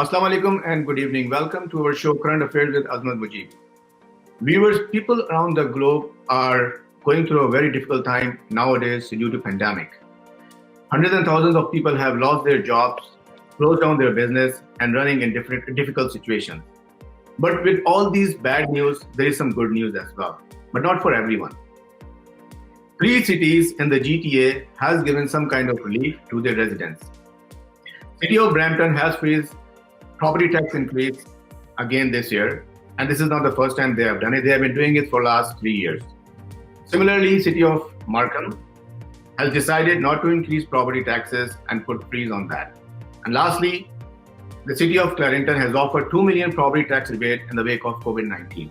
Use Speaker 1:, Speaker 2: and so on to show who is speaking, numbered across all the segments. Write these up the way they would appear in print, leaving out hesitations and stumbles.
Speaker 1: Assalamu alaikum and good evening. Welcome to our show Current Affairs with Azmat Mujeeb. Viewers, people around the globe are going through a very difficult time nowadays due to pandemic. Hundreds and thousands of people have lost their jobs, closed down their business and running in difficult situations. But with all these bad news, there is some good news as well, but not for everyone. 3 cities in the GTA has given some kind of relief to their residents. City of Brampton has faced property tax increase again this year, and this is not the first time they have done it. They have been doing it for the last 3 years. Similarly, City of Markham has decided not to increase property taxes and put freeze on that. And lastly, the City of Clarington has offered 2 million property tax rebate in the wake of COVID-19.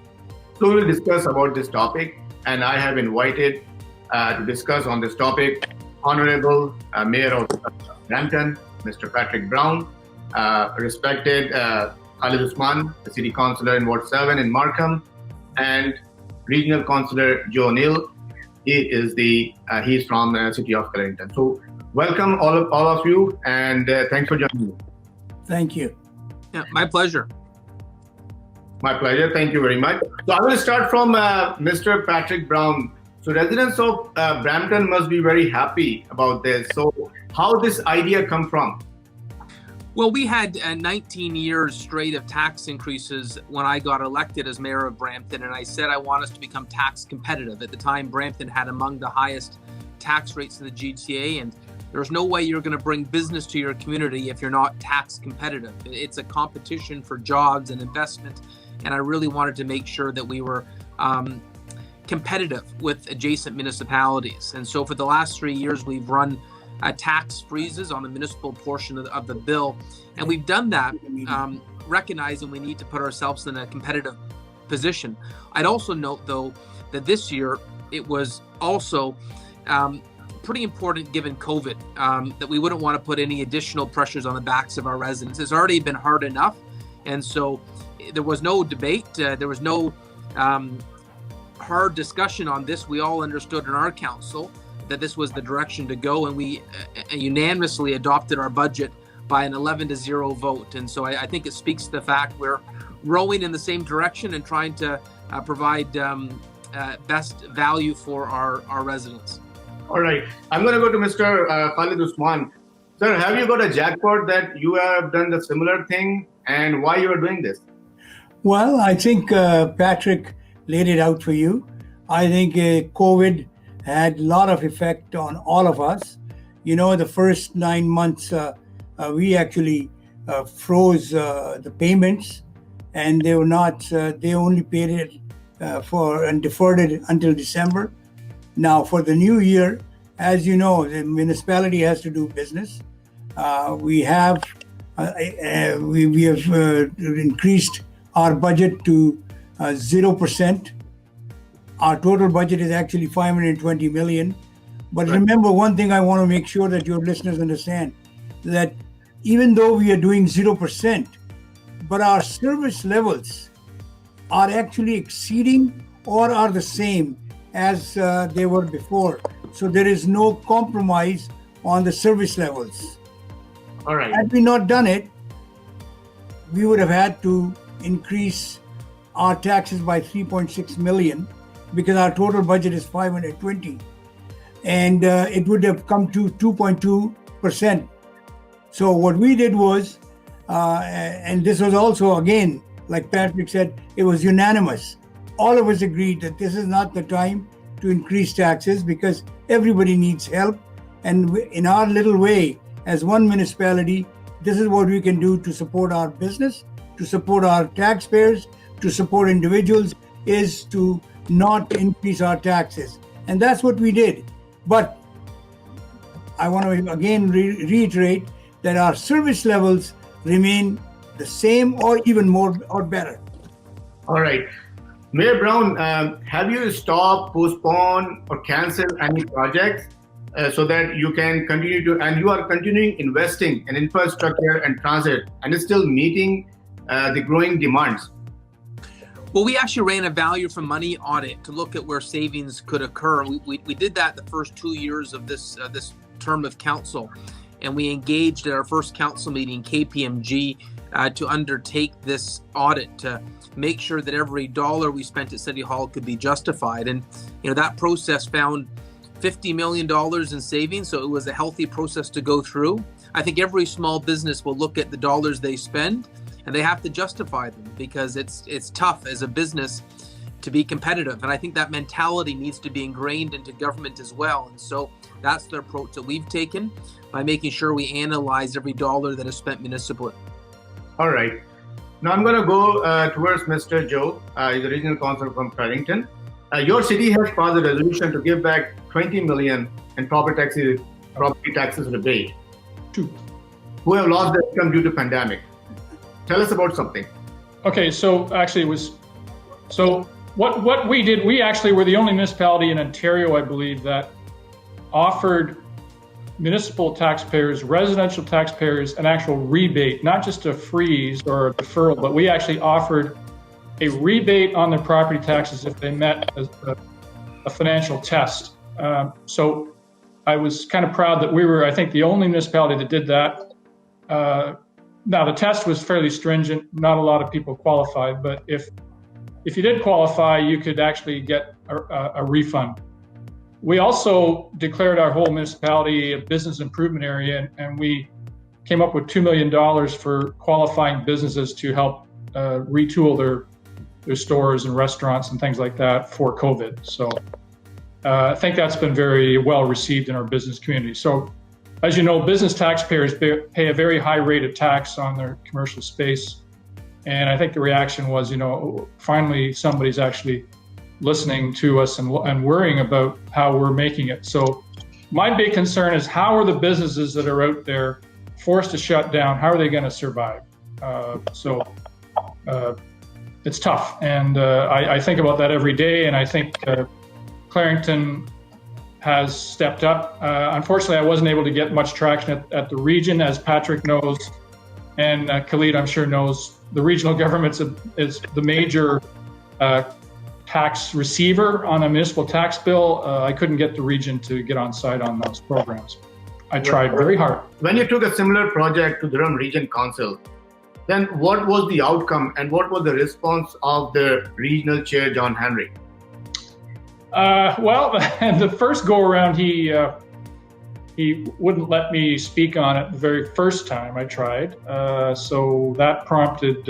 Speaker 1: So we will discuss about this topic, and I have invited to discuss on this topic Honorable Mayor of Brampton, Mr. Patrick Brown, respected Khalid Usman, the City Councillor in Ward 7 in Markham, and Regional Councillor Neal. He's from the City of Clarington. So welcome all of you, and thanks for joining me.
Speaker 2: Thank you.
Speaker 3: Yeah, my pleasure.
Speaker 1: My pleasure. Thank you very much. So I will start from Mr. Patrick Brown. So residents of Brampton must be very happy about this. So how this idea come from?
Speaker 3: Well, we had 19 years straight of tax increases when I got elected as mayor of Brampton, and I said I want us to become tax competitive. At the time, Brampton had among the highest tax rates in the GTA, and there's no way you're going to bring business to your community if you're not tax competitive. It's a competition for jobs and investment, and I really wanted to make sure that we were competitive with adjacent municipalities. And so for the last 3 years, we've run tax freezes on the municipal portion of the bill. And we've done that recognizing we need to put ourselves in a competitive position. I'd also note, though, that this year it was also pretty important given COVID, that we wouldn't want to put any additional pressures on the backs of our residents. It's already been hard enough. And so there was no debate. There was no hard discussion on this. We all understood in our council that this was the direction to go, and we unanimously adopted our budget by an 11-0 vote. And so I think it speaks to the fact we're rowing in the same direction and trying to provide best value for our residents.
Speaker 1: All right. I'm going to go to Mr. Khalid Usman. Sir, have you got a jackpot that you have done the similar thing, and why you are doing this?
Speaker 2: Well, I think Patrick laid it out for you. I think COVID had a lot of effect on all of us. You know, the first 9 months, we actually froze the payments, and they were not, they only paid it and deferred it until December. Now, for the new year, as you know, the municipality has to do business. We have increased our budget to 0%. Our total budget is actually 520 million. But remember, one thing I want to make sure that your listeners understand, that even though we are doing 0%, but our service levels are actually exceeding or are the same as they were before. So there is no compromise on the service levels.
Speaker 1: All right.
Speaker 2: Had we not done it, we would have had to increase our taxes by 3.6 million because our total budget is 520. And it would have come to 2.2%. So what we did was, and this was also, again, like Patrick said, it was unanimous. All of us agreed that this is not the time to increase taxes because everybody needs help. And in our little way, as one municipality, this is what we can do to support our business, to support our taxpayers, to support individuals, is to not increase our taxes. And that's what we did. But I want to again reiterate that our service levels remain the same or even more or better.
Speaker 1: All right. Mayor Brown, have you stopped, postponed, or canceled any projects so that you can continue to, and you are continuing investing in infrastructure and transit, and it's still meeting the growing demands?
Speaker 3: Well, we actually ran a value for money audit to look at where savings could occur. We did that the first 2 years of this term of council. and we engaged at our first council meeting KPMG to undertake this audit to make sure that every dollar we spent at City Hall could be justified. And that process found $50 million in savings, so it was a healthy process to go through. I think every small business will look at the dollars they spend, and they have to justify them, because it's tough as a business to be competitive. And I think that mentality needs to be ingrained into government as well. And so that's the approach that we've taken, by making sure we analyze every dollar that is spent municipally.
Speaker 1: All right. Now I'm going to go towards Mr. Joe. He's the regional councillor from Clarington. Your city has passed a resolution to give back 20 million in property taxes rebate who have lost their income due to pandemic. Tell us about something.
Speaker 4: Okay, so actually what we did, we actually were the only municipality in Ontario, I believe, that offered municipal taxpayers, residential taxpayers, an actual rebate, not just a freeze or a deferral, but we actually offered a rebate on their property taxes if they met a financial test. So I was kind of proud that we were, I think, the only municipality that did that. Now the test was fairly stringent. Not a lot of people qualified, but if you did qualify, you could actually get a refund. We also declared our whole municipality a business improvement area, and we came up with $2 million for qualifying businesses to help retool their stores and restaurants and things like that for COVID. So I think that's been very well received in our business community. So as you know, business taxpayers pay a very high rate of tax on their commercial space. And I think the reaction was, finally somebody's actually listening to us and worrying about how we're making it. So my big concern is, how are the businesses that are out there forced to shut down, how are they going to survive? It's tough. And I think about that every day. And I think Clarington has stepped up. Unfortunately, I wasn't able to get much traction at the region, as Patrick knows, and Khalid, I'm sure, knows. The regional government is the major tax receiver on a municipal tax bill. I couldn't get the region to get on side on those programs. I tried very hard.
Speaker 1: When you took a similar project to Durham Region Council, then what was the outcome and what was the response of the regional chair, John Henry?
Speaker 4: Well, the first go around, he wouldn't let me speak on it the very first time I tried. So that prompted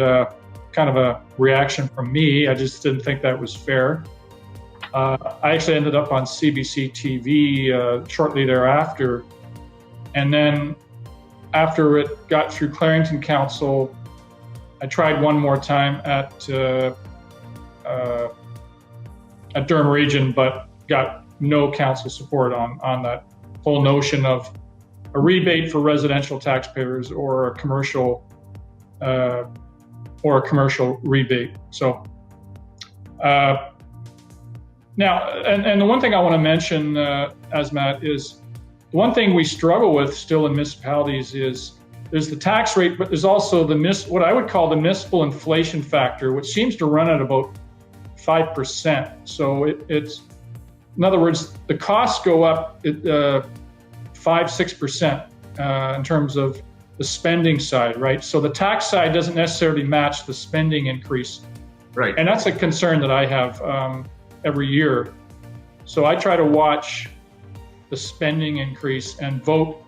Speaker 4: kind of a reaction from me. I just didn't think that was fair. I actually ended up on CBC TV shortly thereafter. And then after it got through Clarington Council, I tried one more time at Durham Region, but got no council support on that whole notion of a rebate for residential taxpayers or a commercial rebate. So now, and the one thing I want to mention, Azmat, is the one thing we struggle with still in municipalities is there's the tax rate, but there's also what I would call the municipal inflation factor, which seems to run at about 5%. So it's, in other words, the costs go up 5-6% in terms of the spending side, right? So the tax side doesn't necessarily match the spending increase.
Speaker 1: Right.
Speaker 4: And that's a concern that I have every year. So I try to watch the spending increase and vote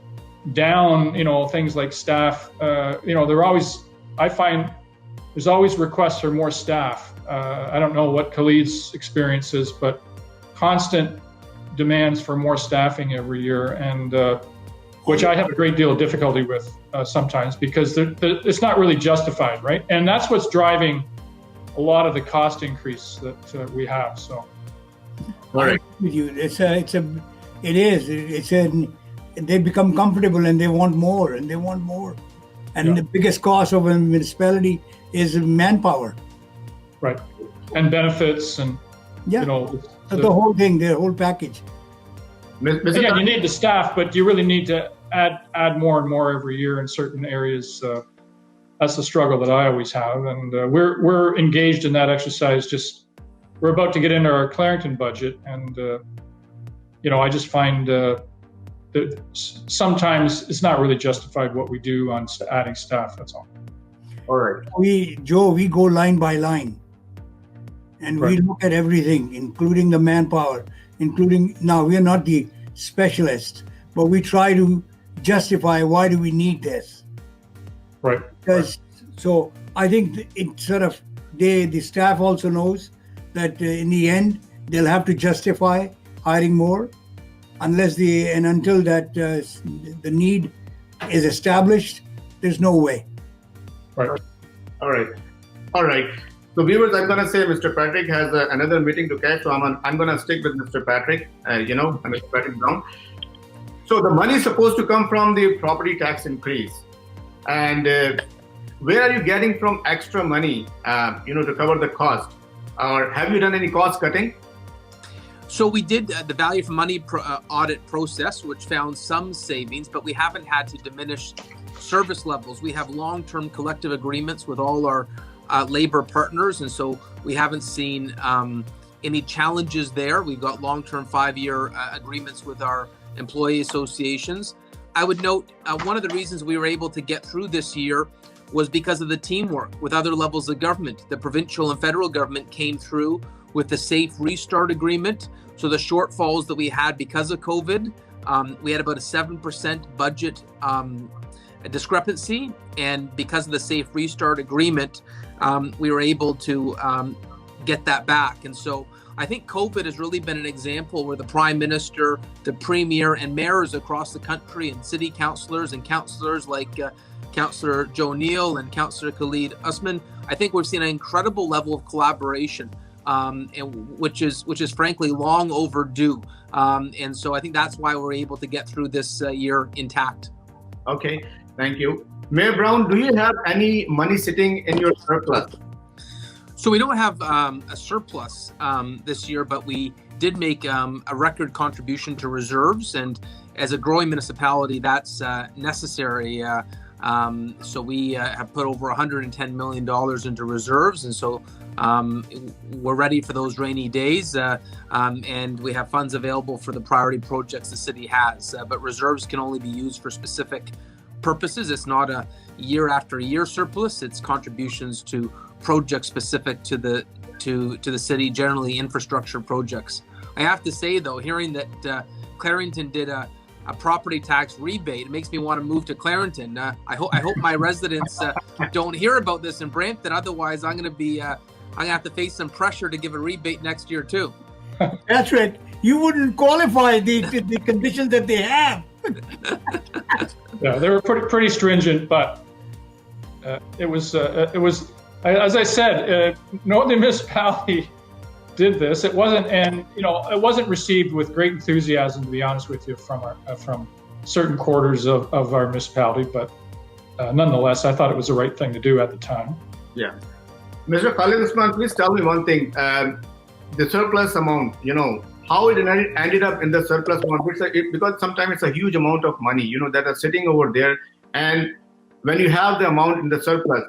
Speaker 4: down, things like staff. I find there's always requests for more staff. I don't know what Khalid's experience is, but constant demands for more staffing every year, and which I have a great deal of difficulty with sometimes, because it's not really justified, right? And that's what's driving a lot of the cost increase that we have. So,
Speaker 1: all right,
Speaker 2: with you, they become comfortable and they want more and they want more, and the biggest cost of a municipality is manpower,
Speaker 4: right? And benefits and the
Speaker 2: whole thing, the whole package.
Speaker 4: Again, you need the staff, but you really need to add more and more every year in certain areas. That's the struggle that I always have, and we're engaged in that exercise. We're about to get into our Clarington budget, and I just find the sometimes it's not really justified what we do on adding staff. That's all.
Speaker 1: All right.
Speaker 2: We go line by line, and we look at everything, including the manpower, now we are not the specialists, but we try to justify why do we need this.
Speaker 4: Right.
Speaker 2: Because so I think it sort of the staff also knows that in the end they'll have to justify hiring more, until that the need is established. There's no way.
Speaker 4: Right.
Speaker 1: All right. So viewers, I'm going to say Mr. Patrick has another meeting to catch, so I'm going to stick with Mr. Patrick, Mr. Patrick Brown. So the money is supposed to come from the property tax increase. And where are you getting from extra money, to cover the cost? Or have you done any cost cutting?
Speaker 3: So we did the value for money audit process, which found some savings, but we haven't had to diminish service levels. We have long-term collective agreements with all our labor partners, and so we haven't seen any challenges there. We've got long-term 5-year agreements with our employee associations. I would note one of the reasons we were able to get through this year was because of the teamwork with other levels of government. The provincial and federal government came through with the Safe Restart Agreement. So the shortfalls that we had because of COVID, we had about a 7% budget discrepancy. And because of the Safe Restart Agreement, we were able to get that back. And so I think COVID has really been an example where the Prime Minister, the Premier, and mayors across the country, and city councillors and councillors like Councillor Joe Neal and Councillor Khalid Usman, I think we've seen an incredible level of collaboration, which is frankly long overdue. And so I think that's why we're able to get through this year intact.
Speaker 1: Okay, thank you. Mayor Brown, do you have any money sitting in your surplus?
Speaker 3: So we don't have a surplus this year, but we did make a record contribution to reserves, and as a growing municipality, that's necessary. So we have put over $110 million into reserves, and so we're ready for those rainy days, and we have funds available for the priority projects the city has. But reserves can only be used for specific purposes. It's not a year after year surplus. It's contributions to projects specific to the city, generally infrastructure projects. I have to say though, hearing that Clarington did a property tax rebate, it makes me want to move to Clarington. I hope my residents don't hear about this in Brampton. Otherwise, I'm going to have to face some pressure to give a rebate next year too.
Speaker 2: That's right. You wouldn't qualify the conditions that they have.
Speaker 4: Yeah, they were pretty stringent, but it was as I said, no other municipality did this. It wasn't received with great enthusiasm, to be honest with you, from certain quarters of our municipality. But nonetheless, I thought it was the right thing to do at the time.
Speaker 1: Yeah, Mr. Khalid Usman, please tell me one thing: the surplus amount. How it ended up in the surplus amount? Because sometimes it's a huge amount of money, that are sitting over there, and when you have the amount in the surplus,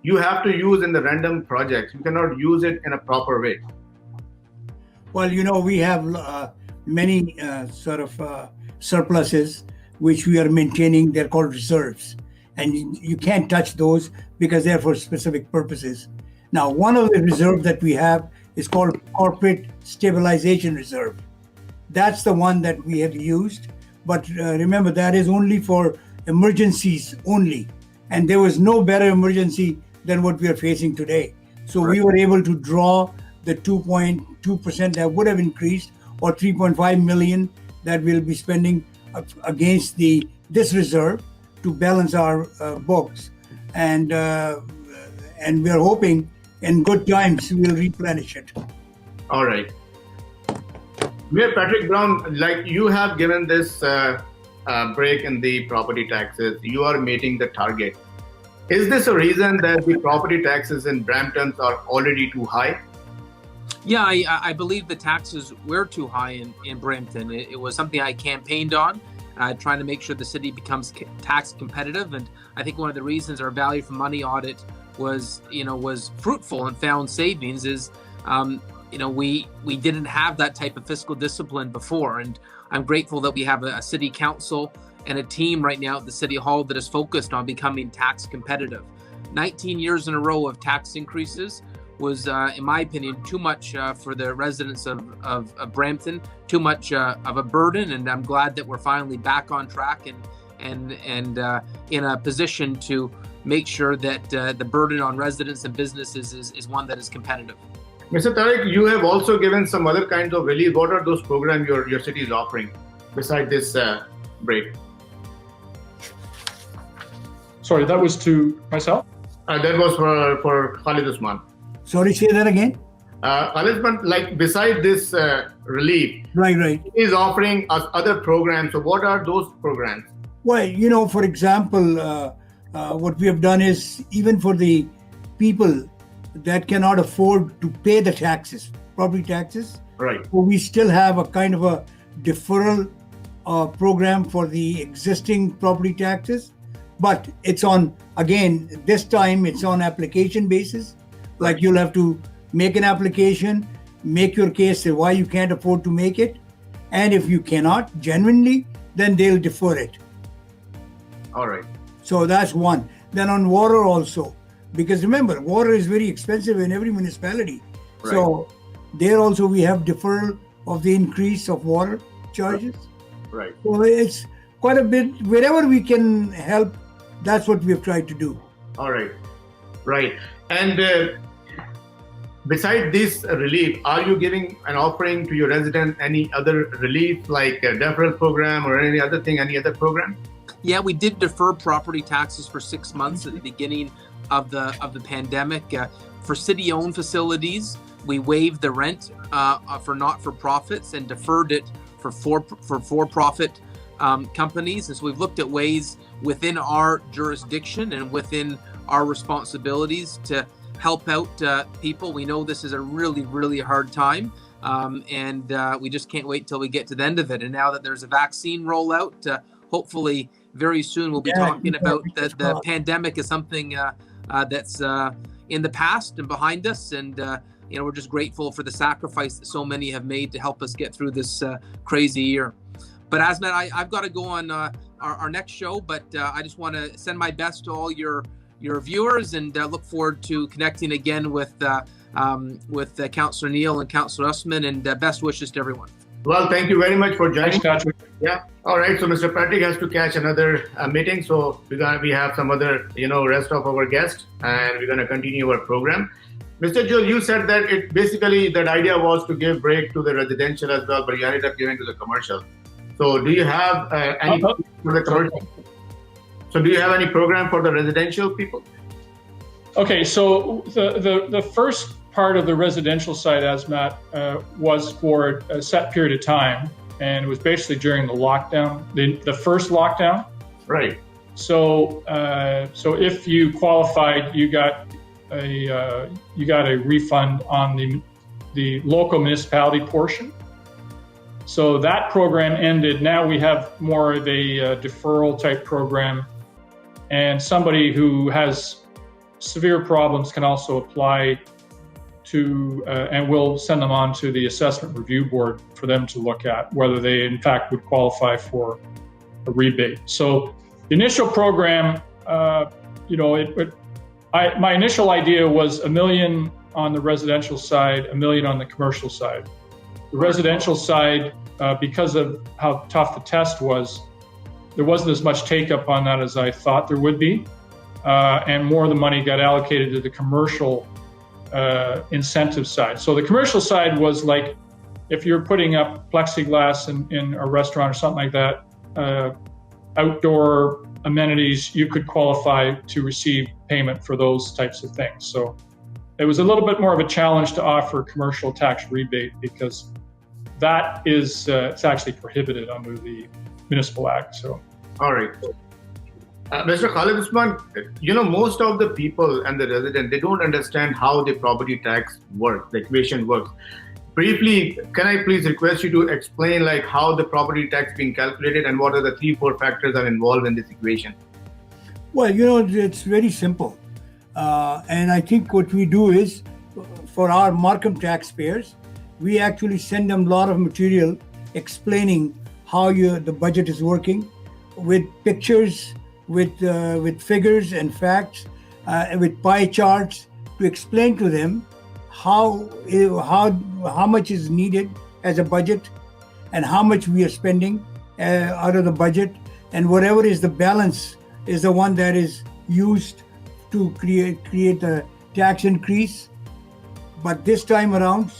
Speaker 1: you have to use in the random projects. You cannot use it in a proper way.
Speaker 2: Well, we have many surpluses which we are maintaining. They're called reserves, and you can't touch those because they're for specific purposes. Now, one of the reserves that we have is called Corporate Stabilization Reserve. That's the one that we have used, but remember that is only for emergencies only, and there was no better emergency than what we are facing today. So we were able to draw the 2.2% that would have increased, or 3.5 million that we'll be spending against this reserve to balance our books, and we are hoping in good times we'll replenish it.
Speaker 1: All right. Mayor Patrick Brown, like you have given this break in the property taxes, you are meeting the target. Is this a reason that the property taxes in Brampton are already too high?
Speaker 3: Yeah, I believe the taxes were too high in Brampton. It was something I campaigned on, trying to make sure the city becomes tax competitive. And I think one of the reasons our value for money audit was fruitful and found savings is we didn't have that type of fiscal discipline before. And I'm grateful that we have a city council and a team right now at the City Hall that is focused on becoming tax competitive. 19 years in a row of tax increases was, in my opinion, too much for the residents of Brampton, too much of a burden. And I'm glad that we're finally back on track and in a position to make sure that the burden on residents and businesses is one that is competitive.
Speaker 1: Mr. Tariq, you have also given some other kinds of relief. What are those programs your city is offering besides this break?
Speaker 4: Sorry, that was to myself?
Speaker 1: That was for Khalid Usman.
Speaker 2: Sorry, say that again.
Speaker 1: Khalid Usman, like beside this relief,
Speaker 2: Right.
Speaker 1: he is offering us other programs. So what are those programs?
Speaker 2: Well, for example, what we have done is even for the people that cannot afford to pay the taxes, property taxes,
Speaker 1: Right.
Speaker 2: so we still have a kind of a deferral program for the existing property taxes. But it's on, again, this time it's on application basis. Like you'll have to make an application, make your case, say why you can't afford to make it. And if you cannot genuinely, then they'll defer it.
Speaker 1: All right.
Speaker 2: So that's one. Then on water also, because remember, water is very expensive in every municipality.
Speaker 1: Right.
Speaker 2: So there also we have deferral of the increase of water charges.
Speaker 1: Right.
Speaker 2: So it's quite a bit, wherever we can help, that's what we have tried to do.
Speaker 1: All right. Right. And beside this relief, are you giving an offering to your resident any other relief, like a deferral program or any other thing, any other program?
Speaker 3: Yeah, we did defer property taxes for 6 months at the beginning of the pandemic. For city-owned facilities, we waived the rent for not-for-profits and deferred it for for-profit companies. And so we've looked at ways within our jurisdiction and within our responsibilities to help out people. We know this is a really, really hard time, and we just can't wait till we get to the end of it. And now that there's a vaccine rollout, hopefully very soon we'll be talking about that the pandemic is something that's in the past and behind us. And we're just grateful for the sacrifice that so many have made to help us get through this crazy year. But Azmat, I've got to go on our next show, but I just want to send my best to all your viewers and look forward to connecting again with Councillor Neal and Councillor Usman, and best wishes to everyone.
Speaker 1: Well, thank you very much for joining.
Speaker 4: Thanks, Patrick.
Speaker 1: Yeah. All right. So Mr. Patrick has to catch another meeting. So we have some other, rest of our guests, and we're going to continue our program. Mr. Joel, you said that that idea was to give break to the residential as well, but you ended up giving to the commercial. So do you have any for the commercial? So do you have any program for the residential people?
Speaker 4: Okay, so the first part of the residential side, Azmat, was for a set period of time, and it was basically during the lockdown, the first lockdown.
Speaker 1: Right.
Speaker 4: So if you qualified, you got a refund on the local municipality portion. So that program ended. Now we have more of a deferral type program, and somebody who has severe problems can also apply to, and we'll send them on to the assessment review board for them to look at whether they in fact would qualify for a rebate. So the initial program, my initial idea was $1 million on the residential side, $1 million on the commercial side. The residential side, because of how tough the test was, there wasn't as much take-up on that as I thought there would be, and more of the money got allocated to the commercial incentive side. So the commercial side was like, if you're putting up plexiglass in a restaurant or something like that, outdoor amenities, you could qualify to receive payment for those types of things. So it was a little bit more of a challenge to offer commercial tax rebate, because that is it's actually prohibited under the Municipal Act. So,
Speaker 1: all right. Mr. Khalid Usman, most of the people and the residents, they don't understand how the property tax works, the equation works. Briefly, can I please request you to explain how the property tax being calculated and what are the 3-4 factors are involved in this equation?
Speaker 2: Well, it's very simple. And I think what we do is, for our Markham taxpayers, we actually send them a lot of material explaining how the budget is working, with pictures, with figures and facts, with pie charts, to explain to them how much is needed as a budget and how much we are spending out of the budget, and whatever is the balance is the one that is used to create a tax increase. But this time around,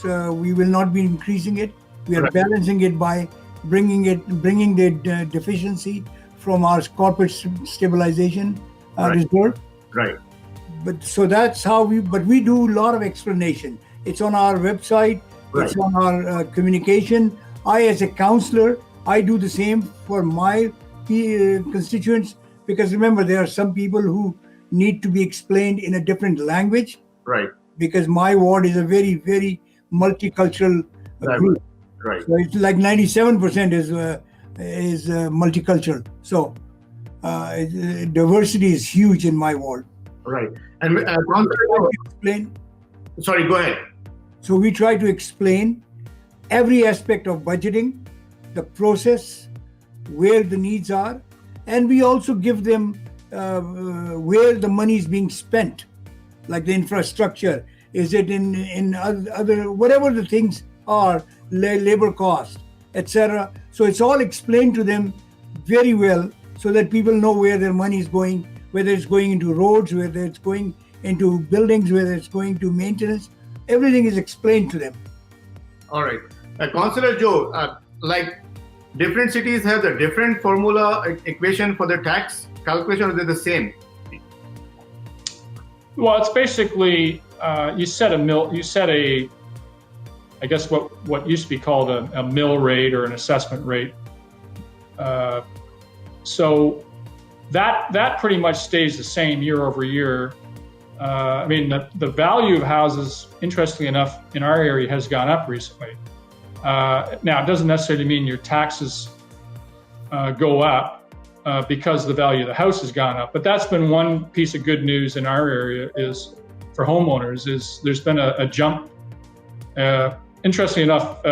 Speaker 2: we will not be increasing it. We are balancing it by bringing the deficiency from our corporate stabilization reserve.
Speaker 1: Right.
Speaker 2: But so that's how we do a lot of explanation. It's on our website. Right. It's on our communication. I, as a councillor, I do the same for my constituents, because remember, there are some people who need to be explained in a different language.
Speaker 1: Right.
Speaker 2: Because my ward is a very, very multicultural group.
Speaker 1: Right.
Speaker 2: So it's like 97% is multicultural. So diversity is huge in my ward.
Speaker 1: Right. And
Speaker 2: explain.
Speaker 1: Sorry, go ahead.
Speaker 2: So we try to explain every aspect of budgeting, the process, where the needs are, and we also give them where the money is being spent, like the infrastructure. Is it in other whatever the things are, labor cost, etc. So it's all explained to them very well, so that people know where their money is going, whether it's going into roads, whether it's going into buildings, whether it's going to maintenance. Everything is explained to them.
Speaker 1: All right. Councillor Joe, like different cities have a different formula equation for the tax calculation, or they're the same?
Speaker 4: Well, it's basically you set a I guess what used to be called a mill rate or an assessment rate. So that pretty much stays the same year over year. I mean, the value of houses, interestingly enough, in our area has gone up recently. Now, it doesn't necessarily mean your taxes go up because the value of the house has gone up. But that's been one piece of good news in our area is for homeowners is there's been a jump. Interestingly enough,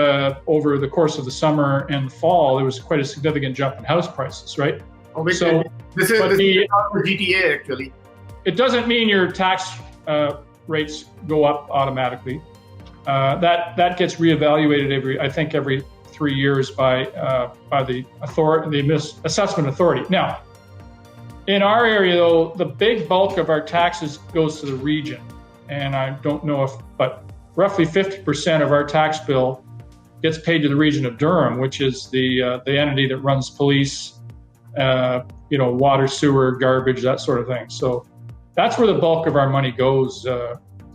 Speaker 4: over the course of the summer and the fall, there was quite a significant jump in house prices, right?
Speaker 1: Oh, so this is the GTA actually.
Speaker 4: It doesn't mean your tax rates go up automatically. That gets reevaluated every 3 years by the assessment authority. Now, in our area, though, the big bulk of our taxes goes to the region, and I don't know but roughly 50% of our tax bill gets paid to the region of Durham, which is the entity that runs police, water, sewer, garbage, that sort of thing. So that's where the bulk of our money goes,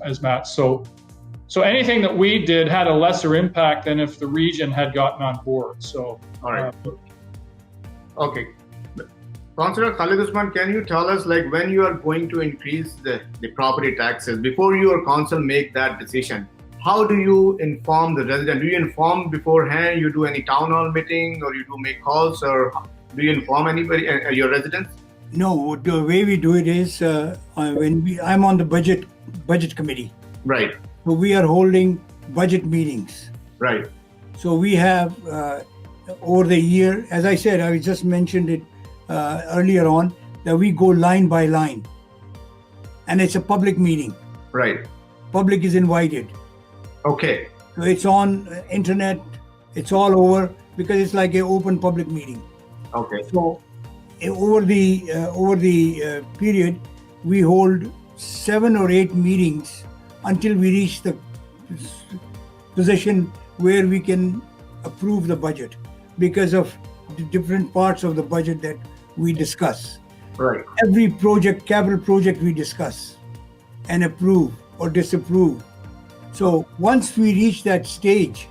Speaker 4: Azmat. So anything that we did had a lesser impact than if the region had gotten on board. So,
Speaker 1: all right. Okay. Councillor Khalid Usman, can you tell us, like, when you are going to increase the property taxes, before your council make that decision, how do you inform the resident? Do you inform beforehand? You do any town hall meeting, or you do make calls, or do you inform anybody, your residents?
Speaker 2: No, the way we do it is I'm on the budget committee.
Speaker 1: Right.
Speaker 2: So we are holding budget meetings.
Speaker 1: Right.
Speaker 2: So we have over the year, as I said, I just mentioned it earlier on, that we go line by line, and it's a public meeting.
Speaker 1: Right.
Speaker 2: Public is invited.
Speaker 1: Okay.
Speaker 2: So it's on internet. It's all over because it's like an open public meeting.
Speaker 1: Okay.
Speaker 2: So over the period, we hold 7 or 8 meetings until we reach the position where we can approve the budget, because of the different parts of the budget that we discuss.
Speaker 1: Right.
Speaker 2: Every capital project we discuss and approve or disapprove. So once we reach that stage,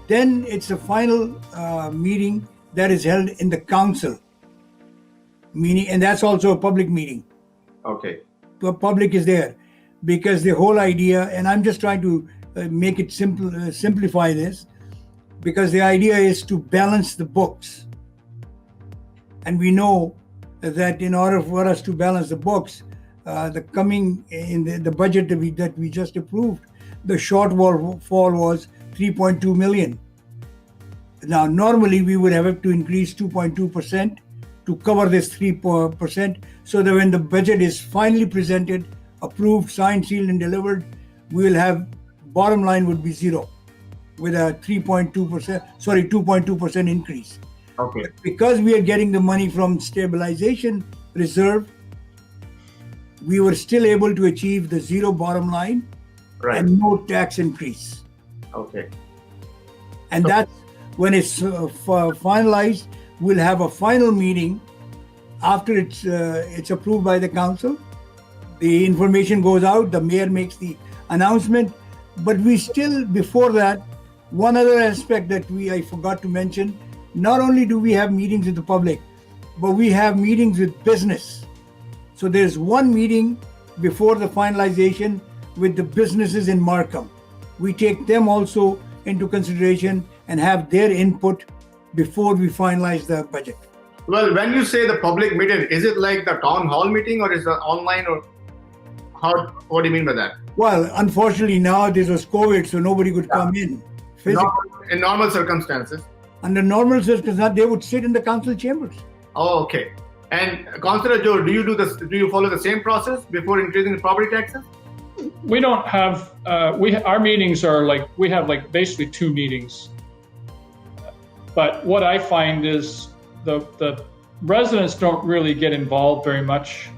Speaker 2: then it's a final meeting that is held in the council meeting, and that's also a public meeting.
Speaker 1: Okay.
Speaker 2: The public is there, because the whole idea, and I'm just trying to make it simple, simplify this, because the idea is to balance the books. And we know that in order for us to balance the books, the budget that we just approved, the shortfall was 3.2 million. Now, normally we would have to increase 2.2% to cover this 3%, so that when the budget is finally presented, approved, signed, sealed, and delivered, we will have, bottom line would be zero with a 2.2% increase.
Speaker 1: Okay.
Speaker 2: But because we are getting the money from stabilization reserve, we were still able to achieve the zero bottom line and no tax increase.
Speaker 1: Okay.
Speaker 2: And that's when it's finalized. We'll have a final meeting after it's approved by the council. The information goes out, the mayor makes the announcement, but we still, before that, one other aspect that I forgot to mention, not only do we have meetings with the public, but we have meetings with business. So there's one meeting before the finalization with the businesses in Markham. We take them also into consideration and have their input before we finalize the budget.
Speaker 1: Well, when you say the public meeting, is it like the town hall meeting or is it online, or what do you mean by that?
Speaker 2: Well, unfortunately now this was COVID, so nobody could come in physically.
Speaker 1: In normal circumstances?
Speaker 2: Under normal circumstances, they would sit in the council chambers.
Speaker 1: Oh, okay. And Councillor Joe, do you follow the same process before increasing the property taxes?
Speaker 4: We don't have, our meetings are we have basically 2 meetings. But what I find is the residents don't really get involved very much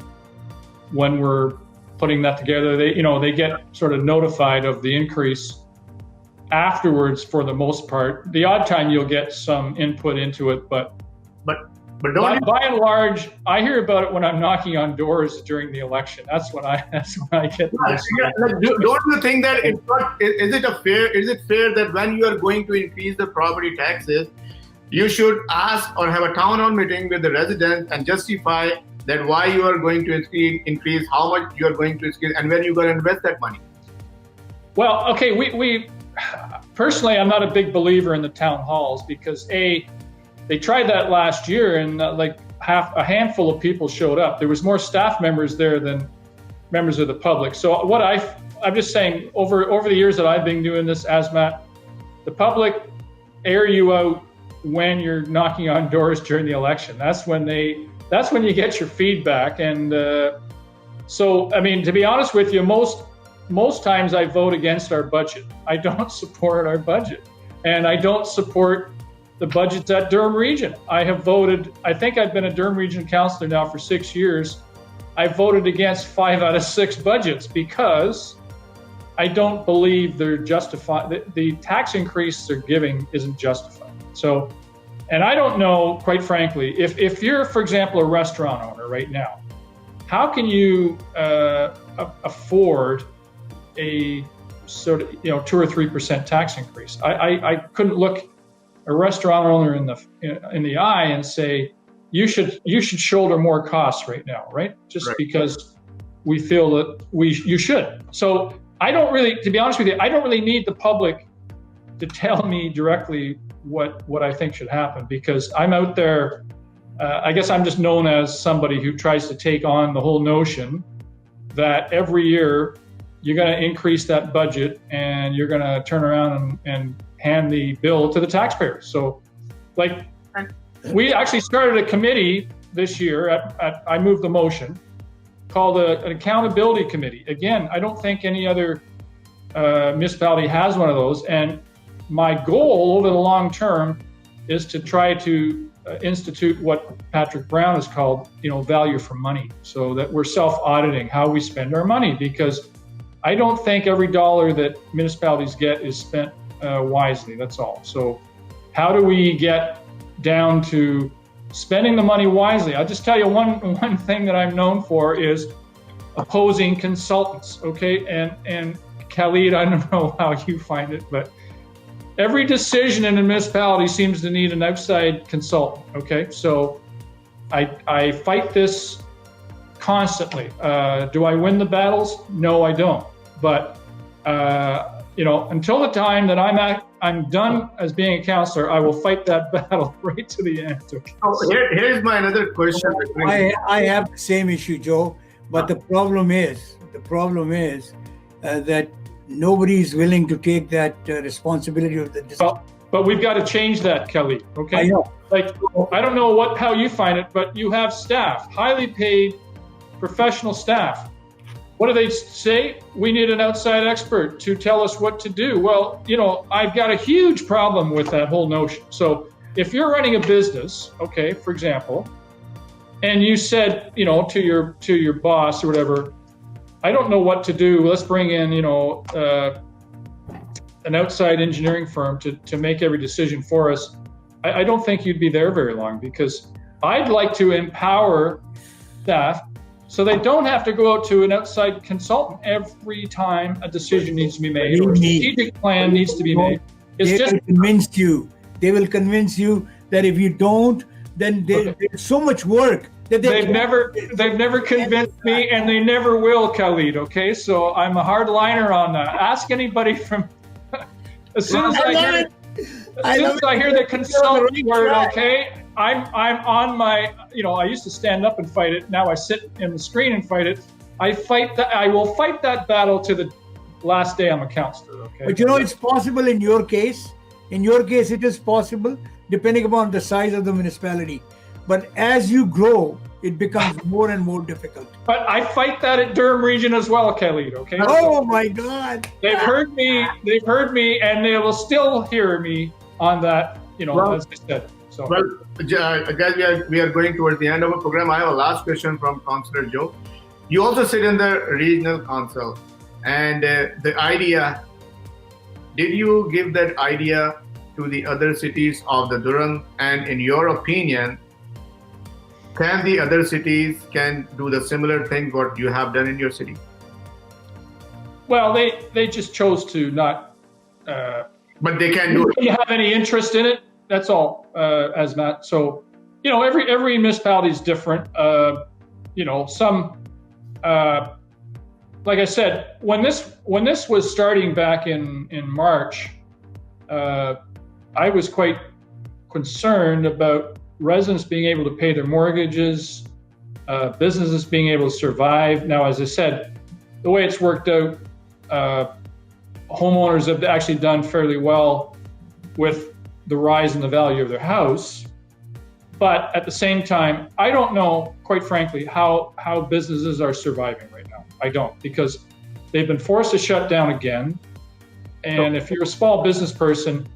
Speaker 4: when we're putting that together. They get sort of notified of the increase afterwards for the most part. The odd time you'll get some input into it, but don't by and large, I hear about it when I'm knocking on doors during the election. That's when I get.
Speaker 1: Don't you think that is it fair that when you are going to increase the property taxes, you should ask or have a town hall meeting with the residents and justify that why you are going to increase, how much you are going to increase, and when you're going to invest that money?
Speaker 4: Well, okay, we personally, I'm not a big believer in the town halls because they tried that last year and a handful of people showed up. There was more staff members there than members of the public. So I'm just saying, over the years that I've been doing this, Azmat, the public air you out when you're knocking on doors during the election. That's when you get your feedback. And so, I mean, to be honest with you, most times I vote against our budget. I don't support our budget, and I don't support the budgets at Durham Region. I think I've been a Durham Region councillor now for 6 years. I voted against 5 out of 6 budgets because I don't believe they're justified. The tax increase they're giving isn't justified. So, and I don't know, quite frankly, if you're, for example, a restaurant owner right now, how can you afford a sort of 2 or 3% tax increase? I couldn't look a restaurant owner in the eye and say you should shoulder more costs right now, right? Just because we feel that you should. So I don't really, to be honest with you, I don't really need the public to tell me directly what I think should happen, because I'm out there. I guess I'm just known as somebody who tries to take on the whole notion that every year you're going to increase that budget and you're going to turn around and hand the bill to the taxpayers. So, we actually started a committee this year. I moved the motion called an accountability committee. Again, I don't think any other municipality has one of those. And my goal over the long term is to try to institute what Patrick Brown has called, value for money, so that we're self-auditing how we spend our money, because I don't think every dollar that municipalities get is spent wisely. That's all. So how do we get down to spending the money wisely? I'll just tell you one thing that I'm known for is opposing consultants. Okay. And Khalid, I don't know how you find it, but every decision in a municipality seems to need an outside consultant. Okay. So I fight this constantly. Do I win the battles? No, I don't. But until the time that I'm done as being a councillor, I will fight that battle right to the end. Okay?
Speaker 1: Here's my another question.
Speaker 2: I have the same issue, Joe, but the problem is that nobody is willing to take that responsibility of the decision.
Speaker 4: Well, but we've got to change that, Khalid. Okay.
Speaker 2: I know.
Speaker 4: Like, I don't know how you find it, but you have staff, highly paid, professional staff. What do they say? We need an outside expert to tell us what to do. Well, I've got a huge problem with that whole notion. So if you're running a business, okay, for example, and you said, to your boss or whatever, I don't know what to do. Let's bring in, an outside engineering firm to make every decision for us. I don't think you'd be there very long, because I'd like to empower staff so they don't have to go out to an outside consultant every time a decision needs to be made or a strategic plan needs to be made. They will convince you that if you don't, then there's so much work that they've never convinced me, and they never will, Khalid. Okay, so I'm a hard liner on that. Ask anybody from. As soon as I hear the consultant word, okay, I'm on my. I used to stand up and fight it. Now I sit in the screen and fight it. I will fight that battle to the last day I'm a councillor. Okay. But
Speaker 2: it's possible in your case. In your case, it is possible, depending upon the size of the municipality. But as you grow, it becomes more and more difficult.
Speaker 4: But I fight that at Durham Region as well, Khalid, okay?
Speaker 2: Oh my God.
Speaker 4: They've heard me, and they will still hear me on that, as I said. So.
Speaker 1: Well, guys, we are going towards the end of our program. I have a last question from Councillor Joe. You also sit in the regional council, and the idea, did you give that idea to the other cities of the Durham? And in your opinion, can the other cities do the similar thing what you have done in your city?
Speaker 4: Well, they just chose to not.
Speaker 1: But they can do it.
Speaker 4: You have any interest in it? That's all, Azmat. So, every municipality is different. Some, like I said, when this was starting back in March, I was quite concerned about residents being able to pay their mortgages, businesses being able to survive. Now, as I said, the way it's worked out, homeowners have actually done fairly well with the rise in the value of their house. But at the same time, I don't know, quite frankly, how businesses are surviving right now. I don't, because they've been forced to shut down again. And if you're a small business person,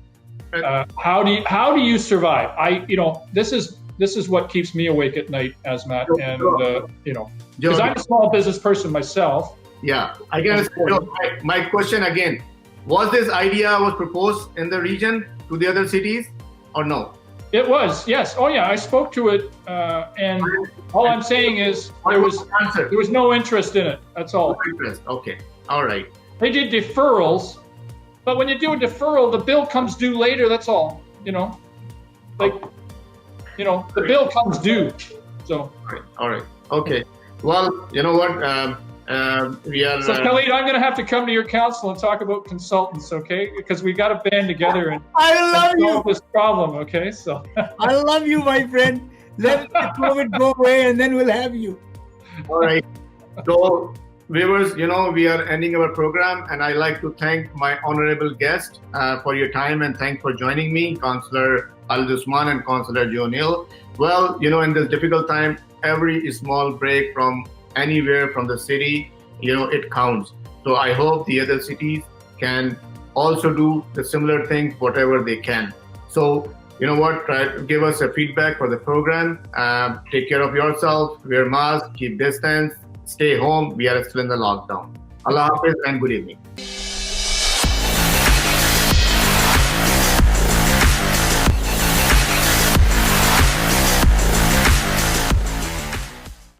Speaker 4: how do you survive? This is what keeps me awake at night, Azmat, and because I'm a small business person myself.
Speaker 1: Yeah, I guess. My question again: was this idea proposed in the region to the other cities, or no?
Speaker 4: It was, yes. Oh yeah, I spoke to it, and all I'm saying is there was no interest in it. That's all.
Speaker 1: No interest. Okay, all right.
Speaker 4: They did deferrals. But when you do a deferral, the bill comes due later. That's all, the bill comes due. So.
Speaker 1: All right. Okay. Well, you know what? We are.
Speaker 4: So, Khalid, I'm going to have to come to your council and talk about consultants, okay? Because we got to band together and solve this problem, okay? So.
Speaker 2: I love you, my friend. Let COVID go away, and then we'll have you.
Speaker 1: All right. So. Viewers, we are ending our program, and I'd like to thank my honorable guest for your time, and thanks for joining me, Councillor Khalid Usman and Councillor Neal. Well, in this difficult time, every small break from anywhere from the city, it counts. So I hope the other cities can also do the similar things, whatever they can. So, try to give us a feedback for the program. Take care of yourself, wear masks, keep distance. Stay home. We are still in the lockdown. Allah Hafiz and good evening.